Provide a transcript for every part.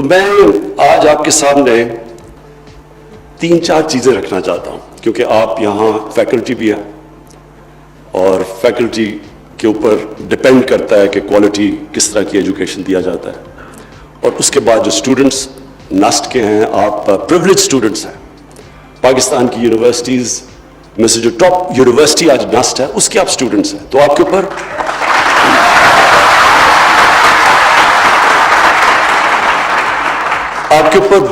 تو میں آج آپ کے سامنے 3-4 چیزیں رکھنا چاہتا ہوں، کیونکہ آپ یہاں فیکلٹی بھی ہیں اور فیکلٹی کے اوپر ڈپینڈ کرتا ہے کہ کوالٹی کس طرح کی ایجوکیشن دیا جاتا ہے، اور اس کے بعد جو اسٹوڈنٹس نسٹ کے ہیں، آپ پریولیج اسٹوڈنٹس ہیں. پاکستان کی یونیورسٹیز میں سے جو ٹاپ یونیورسٹی آج نسٹ ہے اس کے آپ اسٹوڈنٹس ہیں، تو آپ کے اوپر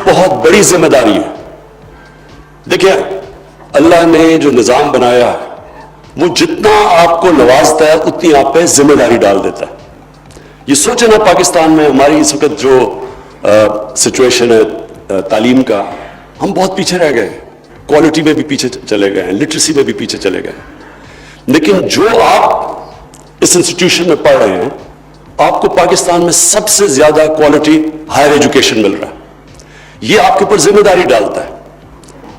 بہت بڑی ذمہ داری ہے. دیکھیں، اللہ نے جو نظام بنایا ہے وہ جتنا آپ کو نوازتا ہے اتنی آپ پہ ذمہ داری ڈال دیتا ہے. یہ سوچیں نا، پاکستان میں ہماری اس وقت جو سچویشن ہے تعلیم کا، ہم بہت پیچھے رہ گئے، کوالٹی میں بھی پیچھے چلے گئے ہیں، لٹریسی میں بھی پیچھے چلے گئے. لیکن جو آپ اس انسٹیٹیوشن میں پڑھ رہے ہیں، آپ کو پاکستان میں سب سے زیادہ کوالٹی ہائر ایجوکیشن مل رہا ہے. یہ آپ کے اوپر ذمہ داری ڈالتا ہے.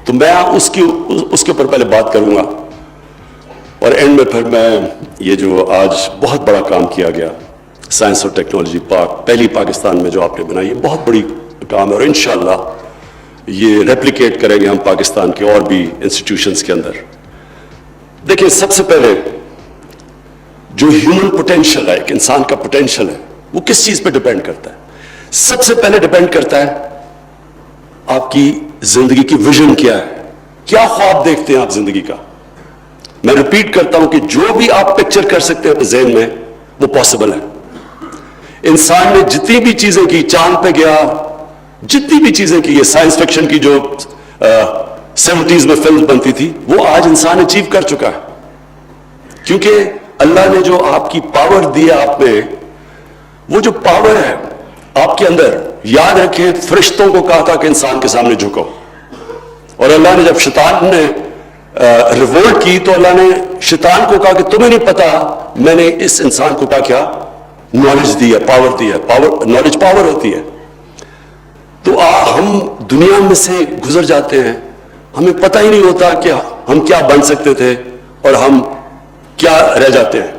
تو میں اس کے اوپر پہلے بات کروں گا، اور اینڈ میں پھر میں یہ جو آج بہت بڑا کام کیا گیا سائنس اور ٹیکنالوجی پارک، پہلی پاکستان میں جو آپ نے بنائی، یہ بہت بڑی کام ہے، اور انشاءاللہ یہ ریپلیکیٹ کریں گے ہم پاکستان کے اور بھی انسٹیٹیوشنز کے اندر. دیکھیں، سب سے پہلے جو ہیومن پوٹینشل ہے، ایک انسان کا پوٹینشل ہے، وہ کس چیز پہ ڈیپینڈ کرتا ہے؟ سب سے پہلے ڈیپینڈ کرتا ہے آپ کی زندگی کی ویژن کیا ہے، کیا خواب دیکھتے ہیں آپ زندگی کا. میں ریپیٹ کرتا ہوں کہ جو بھی آپ پکچر کر سکتے ہیں اپنے ذہن میں وہ پاسبل ہے. انسان نے جتنی بھی چیزیں کی، چاند پہ گیا، جتنی بھی چیزیں کی، یہ سائنس فکشن کی جو 70s میں فلم بنتی تھی، وہ آج انسان اچیو کر چکا ہے. کیونکہ اللہ نے جو آپ کی پاور دی ہے آپ میں، وہ جو پاور ہے آپ کے اندر، یاد رکھیں فرشتوں کو کہا تھا کہ انسان کے سامنے جھکو، اور اللہ نے جب شیطان نے ریوولٹ کی تو اللہ نے شیطان کو کہا کہ تمہیں نہیں پتا میں نے اس انسان کو کیا نالج دی ہے، پاور دی ہے. پاور، نالج پاور ہوتی ہے. تو ہم دنیا میں سے گزر جاتے ہیں، ہمیں پتہ ہی نہیں ہوتا کہ ہم کیا بن سکتے تھے اور ہم کیا رہ جاتے ہیں.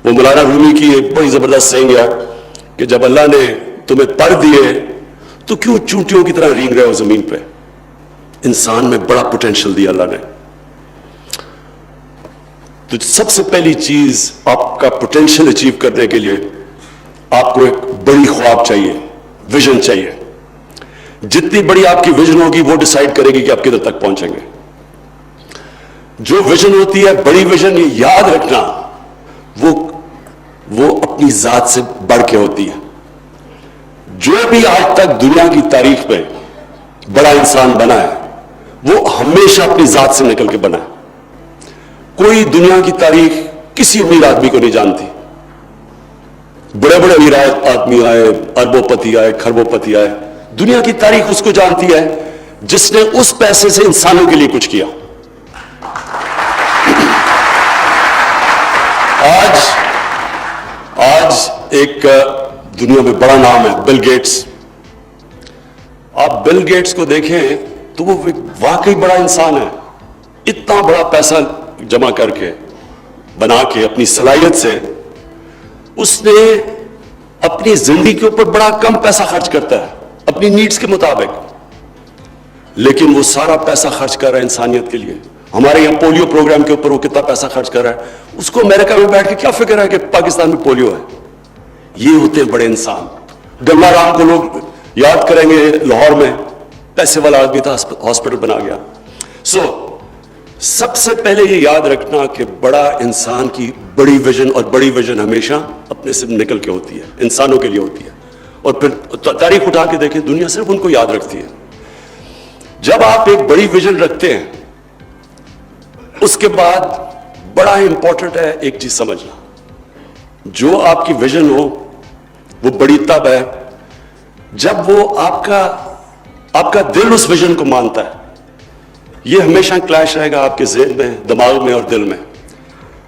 وہ مولانا رومی کی ایک بڑی زبردست سینگ ہے کہ جب اللہ نے تمہیں پر دیے تو کیوں چونٹیوں کی طرح رینگ رہے ہو زمین پہ. انسان میں بڑا پوٹینشل دیا اللہ نے. تو سب سے پہلی چیز، آپ کا پوٹینشل اچیو کرنے کے لیے آپ کو ایک بڑی خواب چاہیے، ویژن چاہیے. جتنی بڑی آپ کی ویژن ہوگی وہ ڈیسائیڈ کرے گی کہ آپ کدھر تک پہنچیں گے. جو ویژن ہوتی ہے، بڑی ویژن، یہ یاد رکھنا، وہ اپنی ذات سے بڑھ کے ہوتی ہے. جو بھی آج تک دنیا کی تاریخ میں بڑا انسان بنا ہے وہ ہمیشہ اپنی ذات سے نکل کے بنا ہے. کوئی دنیا کی تاریخ کسی امیر آدمی کو نہیں جانتی. بڑے بڑے امیر آدمی آئے، اربوں پتی آئے، کھربوں پتی آئے، دنیا کی تاریخ اس کو جانتی ہے جس نے اس پیسے سے انسانوں کے لیے کچھ کیا. آج ایک دنیا میں بڑا نام ہے بل گیٹس. آپ بل گیٹس کو دیکھیں تو وہ واقعی بڑا انسان ہے. اتنا بڑا پیسہ جمع کر کے، بنا کے، اپنی صلاحیت سے، اس نے اپنی زندگی کے اوپر بڑا کم پیسہ خرچ کرتا ہے اپنی نیڈز کے مطابق، لیکن وہ سارا پیسہ خرچ کر رہا ہے انسانیت کے لیے. ہمارے یہاں پولیو پروگرام کے اوپر وہ کتنا پیسہ خرچ کر رہا ہے، اس کو امریکہ میں بیٹھ کے کیا فکر ہے کہ پاکستان میں پولیو ہے. یہ ہوتے ہیں بڑے انسان. گنگا رام کو لوگ یاد کریں گے، لاہور میں پیسے والا آدمی تھا، ہاسپٹل بنا گیا. سب سے پہلے یہ یاد رکھنا کہ بڑا انسان کی بڑی ویژن، اور بڑی ویژن ہمیشہ اپنے سے نکل کے ہوتی ہے، انسانوں کے لیے ہوتی ہے. اور پھر تاریخ اٹھا کے دیکھیں، دنیا صرف ان کو یاد رکھتی ہے. جب آپ ایک بڑی ویژن رکھتے ہیں، اس کے بعد بڑا امپورٹنٹ ہے ایک چیز سمجھنا. جو آپ کی ویژن ہو وہ بڑی تب ہے جب وہ آپ کا دل اس ویژن کو مانتا ہے. یہ ہمیشہ کلیش رہے گا آپ کے ذہن میں، دماغ میں اور دل میں.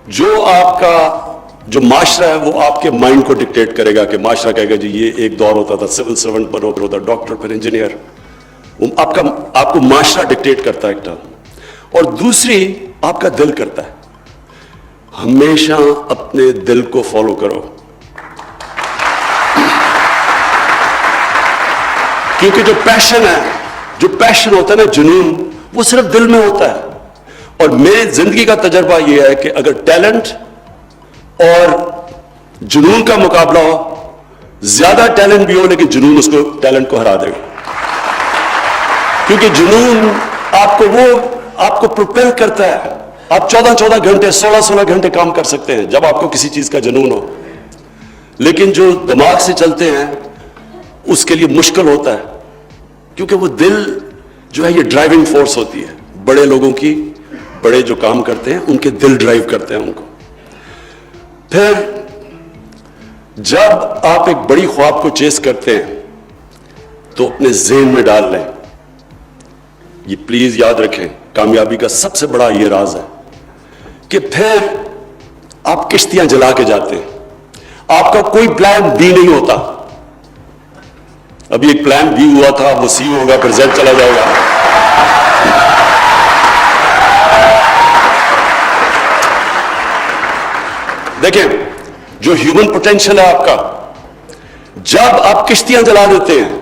جو معاشرہ ہے وہ آپ کے مائنڈ کو ڈکٹیٹ کرے گا کہ معاشرہ کہے گا جی یہ ایک دور ہوتا تھا سول سرونٹ بنو، پھر ہوتا ڈاکٹر، پھر انجینئر. آپ کو معاشرہ ڈکٹیٹ کرتا ہے ایک ٹرم. اور دوسری آپ کا دل کرتا ہے. ہمیشہ اپنے دل کو فالو کرو. کیونکہ جو پیشن ہے، جو پیشن ہوتا ہے نا، جنون، وہ صرف دل میں ہوتا ہے. اور میری زندگی کا تجربہ یہ ہے کہ اگر ٹیلنٹ اور جنون کا مقابلہ ہو، زیادہ ٹیلنٹ بھی ہو لیکن جنون اس کو ٹیلنٹ کو ہرا دے گا. کیونکہ جنون آپ کو پروپیل کرتا ہے. آپ 14 گھنٹے 16 گھنٹے کام کر سکتے ہیں جب آپ کو کسی چیز کا جنون ہو، لیکن جو دماغ سے چلتے ہیں اس کے لیے مشکل ہوتا ہے، کیونکہ وہ دل جو ہے یہ ڈرائیونگ فورس ہوتی ہے. بڑے لوگوں کی، بڑے جو کام کرتے ہیں ان کے دل ڈرائیو کرتے ہیں ان کو. پھر جب آپ ایک بڑی خواب کو چیز کرتے ہیں تو اپنے ذہن میں ڈال لیں، یہ پلیز یاد رکھیں، کامیابی کا سب سے بڑا یہ راز ہے کہ پھر آپ کشتیاں جلا کے جاتے ہیں. آپ کا کوئی پلان بی نہیں ہوتا. ابھی ایک پلان بی ہوا تھا، وہ سی ہوگا، پھر زیڈ چلا جائے گا. دیکھیں، جو ہیومن پوٹینشل ہے آپ کا، جب آپ کشتیاں جلا دیتے ہیں،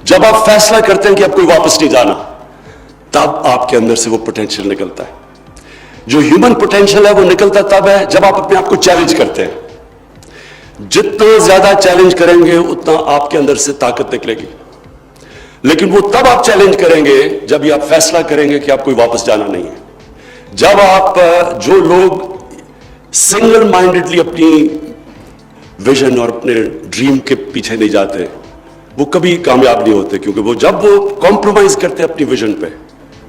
جب آپ فیصلہ کرتے ہیں کہ اب کوئی واپس نہیں جانا، تب آپ کے اندر سے وہ پوٹینشل نکلتا ہے. جو ہیومن پوٹینشل ہے وہ نکلتا تب ہے جب آپ اپنے آپ کو چیلنج کرتے ہیں. جتنا زیادہ چیلنج کریں گے اتنا آپ کے اندر سے طاقت نکلے گی. لیکن وہ تب آپ چیلنج کریں گے جب یہ آپ فیصلہ کریں گے کہ آپ کوئی واپس جانا نہیں ہے. جب آپ، جو لوگ سنگل مائنڈڈلی اپنی ویژن اور اپنے ڈریم کے پیچھے نہیں جاتے، وہ کبھی کامیاب نہیں ہوتے، کیونکہ وہ جب وہ کمپرومائز کرتے اپنی ویژن پہ،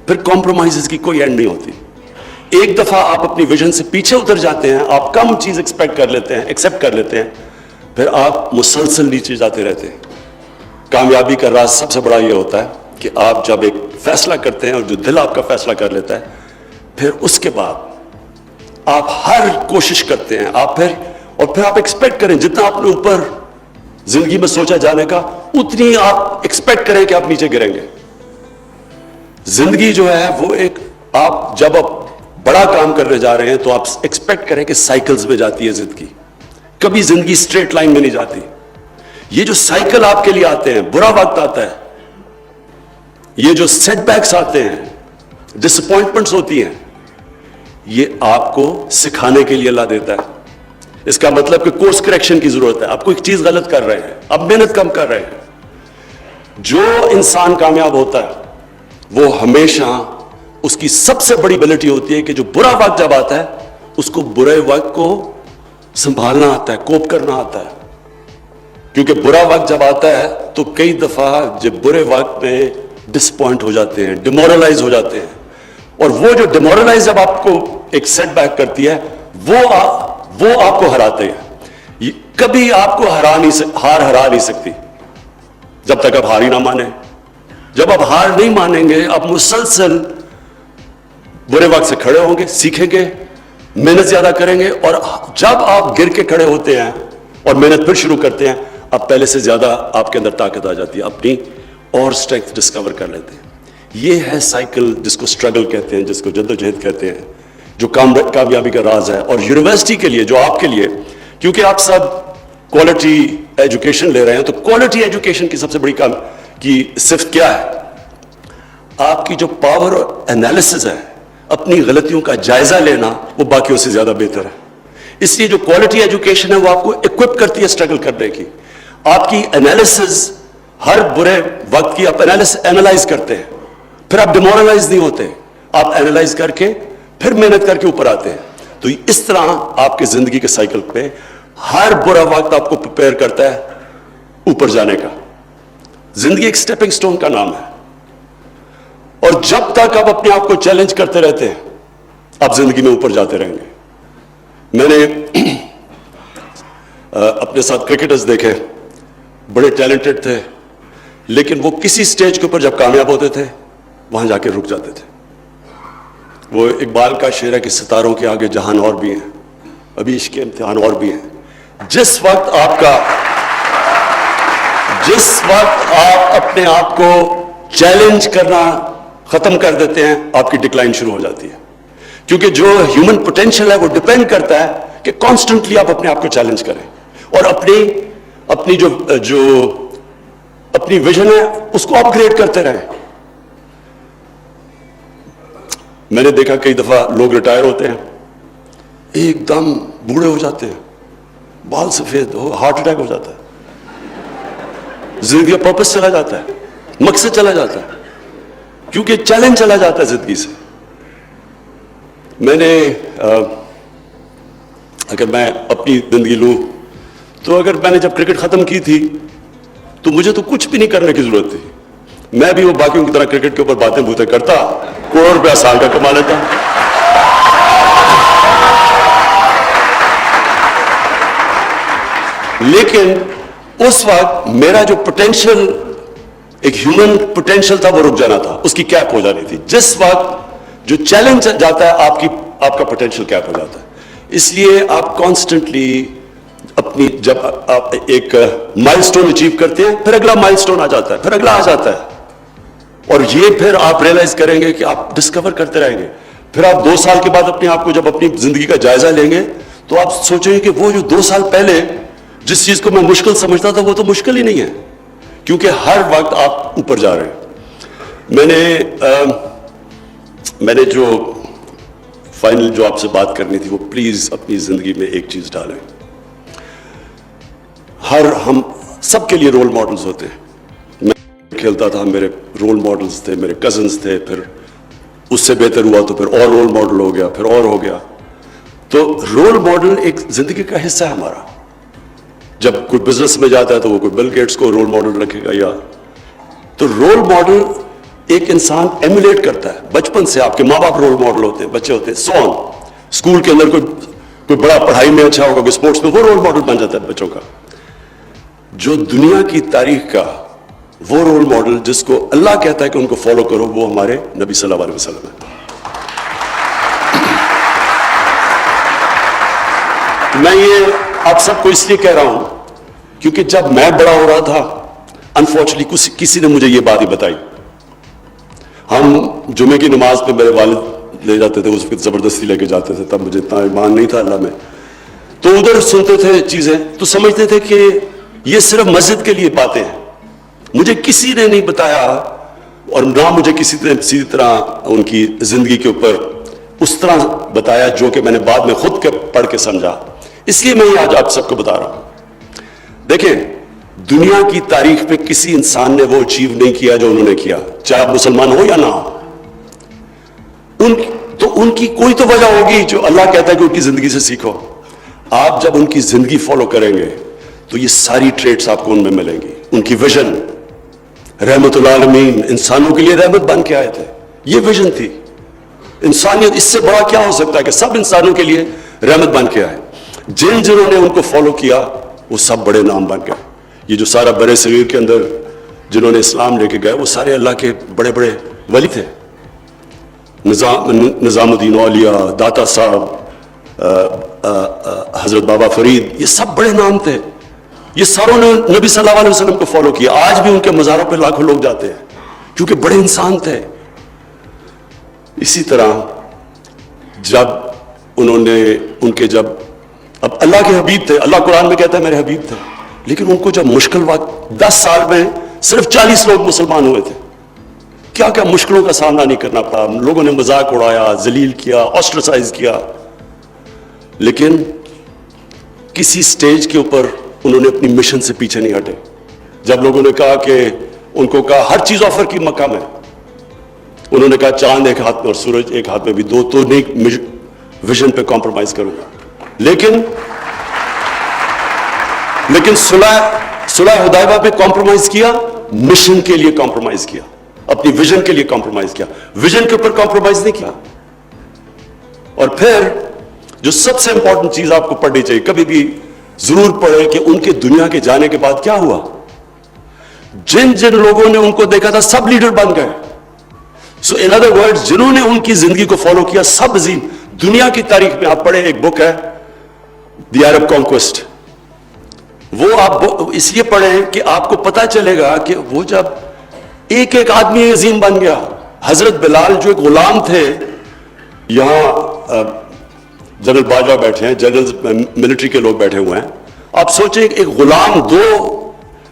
پھر کمپرومائز کی کوئی اینڈ نہیں ہوتی. ایک دفعہ آپ اپنی ویژن سے پیچھے اتر جاتے ہیں، آپ کم چیز ایکسپیکٹ کر لیتے ہیں، ایکسیپٹ کر لیتے ہیں، پھر آپ مسلسل نیچے جاتے رہتے ہیں. کامیابی کا راز سب سے بڑا یہ ہوتا ہے کہ آپ جب ایک فیصلہ کرتے ہیں اور جو دل آپ کا فیصلہ کر لیتا ہے، پھر اس کے بعد آپ ہر کوشش کرتے ہیں، پھر آپ ایکسپیکٹ کریں جتنا آپ نے اوپر زندگی میں سوچا جانے کا، اتنی آپ ایکسپیکٹ کریں کہ آپ نیچے گریں گے. زندگی جو ہے وہ ایک، آپ جب بڑا کام کرنے جا رہے ہیں تو آپ ایکسپیکٹ کریں کہ سائیکلز میں جاتی ہے زندگی. کبھی زندگی اسٹریٹ لائن میں نہیں جاتی. یہ جو سائیکل آپ کے لیے آتے ہیں، برا وقت آتا ہے، یہ جو سیٹ بیکس آتے ہیں، ڈس اپوائنٹمنٹس ہوتی ہیں، یہ آپ کو سکھانے کے لیے اللہ دیتا ہے. اس کا مطلب کہ کورس کریکشن کی ضرورت ہے. آپ کو ایک چیز غلط کر رہے ہیں، اب محنت کم کر رہے ہیں. جو انسان کامیاب ہوتا ہے وہ ہمیشہ، اس کی سب سے بڑی ایبلٹی ہوتی ہے کہ جو برا وقت جب آتا ہے اس کو برے وقت کو سنبھالنا آتا ہے، کوپ کرنا آتا ہے. کیونکہ برا وقت جب آتا ہے تو کئی دفعہ جب برے وقت میں ڈس پوائنٹ ہو جاتے ہیں، ڈیمورلائز ہو جاتے ہیں، اور وہ جو ڈیمورلائز جب آپ کو ایک سیٹ بیک کرتی ہے وہ آپ کو ہراتے ہیں. کبھی آپ کو ہار ہرا نہیں سکتی جب تک آپ ہار ہی نہ مانیں. جب آپ ہار نہیں مانیں گے، آپ مسلسل برے وقت سے کھڑے ہوں گے، سیکھیں گے، محنت زیادہ کریں گے، اور جب آپ گر کے کھڑے ہوتے ہیں اور محنت پھر شروع کرتے ہیں، اب پہلے سے زیادہ آپ کے اندر طاقت آ جاتی ہے، اپنی اور اسٹرینتھ ڈسکور کر لیتے ہیں. یہ ہے سائیکل جس کو اسٹرگل کہتے ہیں، جس کو جدوجہد کہتے ہیں، جو کامیابی کا راز ہے. اور یونیورسٹی کے لیے، جو آپ کے لیے، کیونکہ آپ سب کوالٹی ایجوکیشن لے رہے ہیں، تو کوالٹی ایجوکیشن کی سب سے بڑی کی صفت کیا ہے؟ آپ کی جو پاور انالیسس ہے، اپنی غلطیوں کا جائزہ لینا، وہ باقیوں سے زیادہ بہتر ہے. اس لیے جو کوالٹی ایجوکیشن ہے وہ آپ کو اکوپ کرتی ہے اسٹرگل کرنے کی. آپ کی انالیسس، ہر برے وقت کی آپ اینالائز کرتے ہیں، پھر آپ ڈیمورلائز نہیں ہوتے، آپ اینالائز کر کے پھر محنت کر کے اوپر آتے ہیں. تو اس طرح آپ کے زندگی کے سائیکل پہ ہر برا وقت آپ کو پریپیئر کرتا ہے اوپر جانے کا. زندگی ایک سٹیپنگ سٹون کا نام ہے، اور جب تک آپ اپنے آپ کو چیلنج کرتے رہتے ہیں آپ زندگی میں اوپر جاتے رہیں گے. میں نے اپنے ساتھ کرکٹرز دیکھے، بڑے ٹیلنٹڈ تھے، لیکن وہ کسی سٹیج کے اوپر جب کامیاب ہوتے تھے وہاں جا کے رک جاتے تھے. وہ اقبال کا شعر ہے کہ ستاروں کے آگے جہان اور بھی ہیں، ابھی عشق کے امتحان اور بھی ہیں. جس وقت آپ اپنے آپ کو چیلنج کرنا ختم کر دیتے ہیں، آپ کی ڈکلائن شروع ہو جاتی ہے. کیونکہ جو ہیومن پوٹینشل ہے وہ ڈیپینڈ کرتا ہے کہ کانسٹنٹلی آپ اپنے آپ کو چیلنج کریں، اور اپنی جو اپنی ویژن ہے اس کو اپ گریڈ کرتے رہیں. میں نے دیکھا کئی دفعہ لوگ ریٹائر ہوتے ہیں, ایک دم بوڑھے ہو جاتے ہیں, بال سفید ہو, ہارٹ اٹیک ہو جاتا ہے, زندگی کا پرپس چلا جاتا ہے, مقصد چلا جاتا ہے, کیونکہ چیلنج چلا جاتا ہے زندگی سے. میں نے اگر میں اپنی زندگی لوں تو اگر میں نے جب کرکٹ ختم کی تھی تو مجھے تو کچھ بھی نہیں کرنے کی ضرورت تھی, میں بھی وہ باقیوں کی طرح کرکٹ کے اوپر باتیں بوتیں کرتا, کروڑ روپیہ سال کا کما لیتا. لیکن اس وقت میرا جو پوٹینشیل, ایک ہیومن پوٹینشیل تھا, وہ رک جانا تھا, اس کی کیپ ہو جانی تھی. جس وقت جو چیلنج جاتا ہے آپ کا پوٹینشیل کیپ ہو جاتا ہے. اس لیے آپ کانسٹنٹلی اپنی, جب آپ ایک مائل سٹون اچیو کرتے ہیں, پھر اگلا مائل سٹون آ جاتا ہے, پھر اگلا آ جاتا ہے, اور یہ پھر آپ ریئلائز کریں گے کہ آپ ڈسکور کرتے رہیں گے. پھر آپ 2 سال کے بعد اپنے آپ کو جب اپنی زندگی کا جائزہ لیں گے تو آپ سوچیں گے کہ وہ جو 2 سال پہلے جس چیز کو میں مشکل سمجھتا تھا وہ تو مشکل ہی نہیں ہے, کیونکہ ہر وقت آپ اوپر جا رہے ہیں. میں نے جو فائنل جو آپ سے بات کرنی تھی, وہ پلیز اپنی زندگی میں ایک چیز ڈالیں. ہم سب کے لیے رول ماڈلز ہوتے ہیں. میں کھیلتا تھا, میرے رول ماڈلز تھے, میرے کزنز تھے, پھر اس سے بہتر ہوا تو پھر اور رول ماڈل ہو گیا, پھر اور ہو گیا. تو رول ماڈل ایک زندگی کا حصہ ہے ہمارا. جب کوئی بزنس میں جاتا ہے تو وہ کوئی بل گیٹس کو رول ماڈل رکھے گا, یا تو رول ماڈل ایک انسان ایمولیٹ کرتا ہے. بچپن سے آپ کے ماں باپ رول ماڈل ہوتے ہیں, بچے ہوتے ہیں, اسکول کے اندر کوئی بڑا پڑھائی میں اچھا ہوگا, کوئی اسپورٹس میں, وہ رول ماڈل بن جاتا ہے بچوں کا. جو دنیا کی تاریخ کا وہ رول ماڈل جس کو اللہ کہتا ہے کہ ان کو فالو کرو, وہ ہمارے نبی صلی اللہ علیہ وسلم ہے. میں یہ آپ سب کو اس لیے کہہ رہا ہوں کیونکہ جب میں بڑا ہو رہا تھا, انفارچونیٹلی کسی نے مجھے یہ بات ہی بتائی. ہم جمعے کی نماز پہ میرے والد لے جاتے تھے, اس وقت زبردستی لے کے جاتے تھے, تب مجھے اتنا ایمان نہیں تھا اللہ میں, تو ادھر سنتے تھے چیزیں تو سمجھتے تھے کہ یہ صرف مسجد کے لیے باتیں ہیں. مجھے کسی نے نہیں بتایا, اور نہ مجھے کسی طرح ان کی زندگی کے اوپر اس طرح بتایا جو کہ میں نے بعد میں خود پڑھ کے سمجھا. اس لیے میں یہ آج آپ سب کو بتا رہا ہوں. دیکھیں, دنیا کی تاریخ میں کسی انسان نے وہ اچیو نہیں کیا جو انہوں نے کیا, چاہے آپ مسلمان ہو یا نہ ہو. ان کی کوئی تو وجہ ہوگی جو اللہ کہتا ہے کہ ان کی زندگی سے سیکھو. آپ جب ان کی زندگی فالو کریں گے تو یہ ساری ٹریٹس آپ کو ان میں ملیں گی. ان کی ویژن, رحمت العالمین, انسانوں کے لیے رحمت بن کے آئے تھے, یہ ویژن تھی. انسانیت اس سے بڑا کیا ہو سکتا ہے کہ سب انسانوں کے لیے رحمت بن کے آئے. جنہوں نے ان کو فالو کیا وہ سب بڑے نام بن گئے. یہ جو سارا برے صغیر کے اندر جنہوں نے اسلام لے کے گئے وہ سارے اللہ کے بڑے بڑے ولی تھے. نظام الدین اولیاء, داتا صاحب, حضرت بابا فرید, یہ سب بڑے نام تھے. یہ ساروں نے نبی صلی اللہ علیہ وسلم کو فالو کیا. آج بھی ان کے مزاروں پہ لاکھوں لوگ جاتے ہیں کیونکہ بڑے انسان تھے. اسی طرح جب انہوں نے جب اب اللہ کے حبیب تھے, اللہ قرآن میں کہتا ہے میرے حبیب تھے, لیکن ان کو جب مشکل وقت 10 سال میں صرف 40 لوگ مسلمان ہوئے تھے. کیا کیا مشکلوں کا سامنا نہیں کرنا پڑا, لوگوں نے مذاق اڑایا, ذلیل کیا, آسٹرسائز کیا, لیکن کسی سٹیج کے اوپر انہوں نے اپنی مشن سے پیچھے نہیں ہٹے. جب لوگوں نے کہا کہ ان کو کہا ہر چیز آفر کی مکہ میں, انہوں نے کہا چاند ایک ہاتھ میں اور سورج ایک ہاتھ میں بھی دو تو نہیں ویژن پہ کمپرومائز کروں گا. لیکن صلح حدیبیہ پہ کمپرومائز کیا, مشن کے لیے کمپرومائز کیا, اپنی ویژن کے لیے کمپرومائز کیا, ویژن کے اوپر کمپرومائز نہیں کیا. اور پھر جو سب سے امپورٹنٹ چیز آپ کو پڑھنی چاہیے, کبھی بھی ضرور پڑھے کہ ان کے دنیا کے جانے کے بعد کیا ہوا. جن لوگوں نے ان کو دیکھا تھا سب لیڈر بن گئے. سو ان ادر ورڈز, جنہوں نے ان کی زندگی کو فالو کیا سب عظیم. دنیا کی تاریخ میں آپ پڑھیں, ایک بک ہے دی عرب کانکویسٹ, وہ آپ اس لیے پڑھیں کہ آپ کو پتا چلے گا کہ وہ جب ایک ایک آدمی عظیم بن گیا. حضرت بلال جو ایک غلام تھے, یہاں جنرل باجوہ بیٹھے ہیں, جنرل ملٹری کے لوگ بیٹھے ہوئے ہیں, آپ سوچیں ایک غلام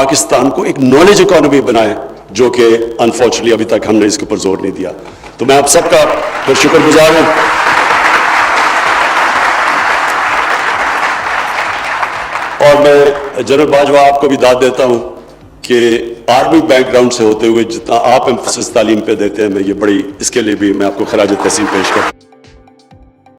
پاکستان کو ایک نالج اکانومی بنائیں, جو کہ انفارچونیٹلی ابھی تک ہم نے اس کے اوپر زور نہیں دیا. تو میں آپ سب کا شکر گزار ہوں. اور میں جنرل باجوہ آپ کو بھی داد دیتا ہوں کہ آرمی بیک گراؤنڈ سے ہوتے ہوئے جتنا آپ ایمفسس تعلیم پہ دیتے ہیں, میں یہ بڑی اس کے لیے بھی میں آپ کو خراج تحسین پیش کرتا ہوں.